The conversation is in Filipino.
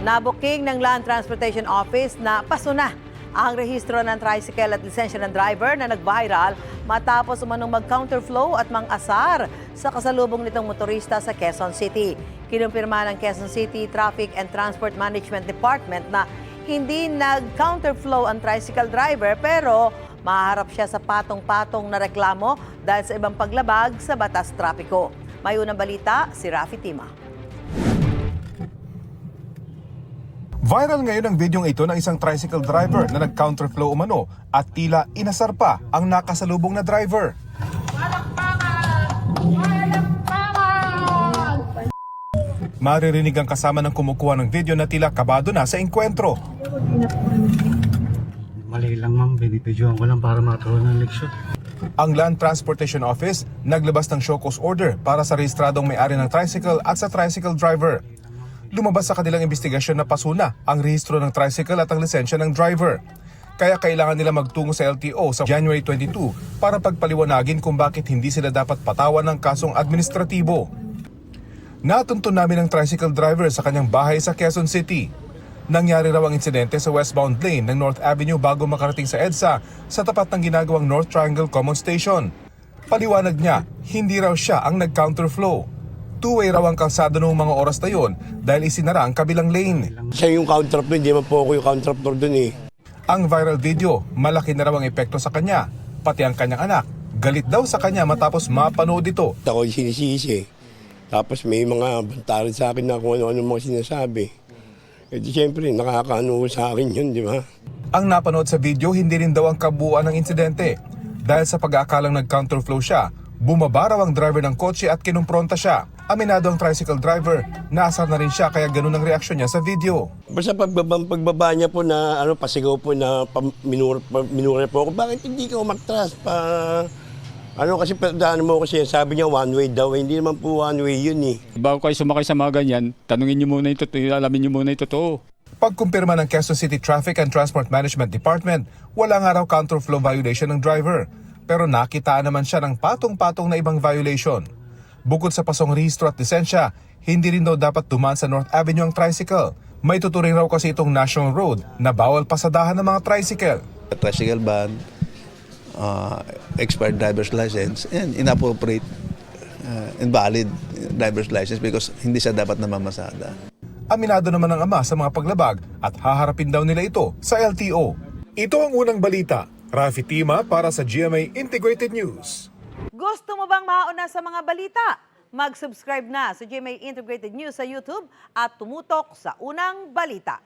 Nabuking ng Land Transportation Office na pasuna ang rehistro ng tricycle at lisensya ng driver na nag-viral matapos umanong mag-counterflow at mang-asar sa kasalubong nitong motorista sa Quezon City. Kinumpirma ng Quezon City Traffic and Transport Management Department na hindi nag-counterflow ang tricycle driver pero maharap siya sa patong-patong na reklamo dahil sa ibang paglabag sa batas trapiko. May unang balita, si Rafi Tima. Viral ngayon ang videong ito ng isang tricycle driver na nag-counterflow umano at tila inasar pa ang nakasalubong na driver. Maririnig ang kasama ng kumukuha ng video na tila kabado na sa engkwentro. Mali lang ma'am, binibidyoan ko lang para maturuan ng leksyon. Ang Land Transportation Office naglabas ng show cause order para sa rehistradong may-ari ng tricycle at sa tricycle driver. Lumabas sa kanilang investigasyon na pasuna ang rehistro ng tricycle at ang lisensya ng driver. Kaya kailangan nila magtungo sa LTO sa January 22 para pagpaliwanagin kung bakit hindi sila dapat patawan ng kasong administratibo. Natuntun namin ang tricycle driver sa kanyang bahay sa Quezon City. Nangyari raw ang insidente sa westbound lane ng North Avenue bago makarating sa EDSA sa tapat ng ginagawang North Triangle Common Station. Paliwanag niya, hindi raw siya ang nag-counterflow. Two-way raw ang kalsada noong mga oras na yon dahil isinara ang kabilang lane. Siya yung counterflow, hindi man po ako yung counterflow dun eh. Ang viral video, malaki na raw ang epekto sa kanya, pati ang kanyang anak. Galit daw sa kanya matapos mapanood ito. Ako yung sinisisi. Tapos may mga bantaran sa akin na kung ano-ano mga sinasabi. E di siyempre, nakakaano sa akin yun, di ba? Ang napanood sa video, hindi rin daw ang kabuuan ng insidente. Dahil sa pag-aakalang nag-counterflow siya, bumaba raw ang driver ng kotse at kinumpronta siya. Aminado ang tricycle driver, naasar na rin siya kaya ganun ang reaksyon niya sa video. Basta pagbaba niya po na pasigaw po na minura po ako, bakit hindi ka umatras kasi mo kasi sabi niya one way daw, hindi naman po one way yun eh. Bago kayo sumakay sa mga ganyan, tanungin niyo muna yung totoo, alamin niyo muna yung totoo. Pagkumpirma ng Quezon City Traffic and Transport Management Department, wala nga raw counterflow violation ng driver. Pero nakitaan naman siya ng patong-patong na ibang violation. Bukod sa pasong rehistro at lisensya, hindi rin daw dapat dumaan sa North Avenue ang tricycle. May tuturing raw kasi itong national road na bawal pasadahan ng mga tricycle. Tricycle ban, expired driver's license, and inappropriate, invalid driver's license because hindi siya dapat namamasada. Aminado naman ang ama sa mga paglabag at haharapin daw nila ito sa LTO. Ito ang unang balita. Rafi Tima para sa GMA Integrated News. Gusto mo bang mauna sa mga balita? Mag-subscribe na sa GMA Integrated News sa YouTube at tumutok sa unang balita.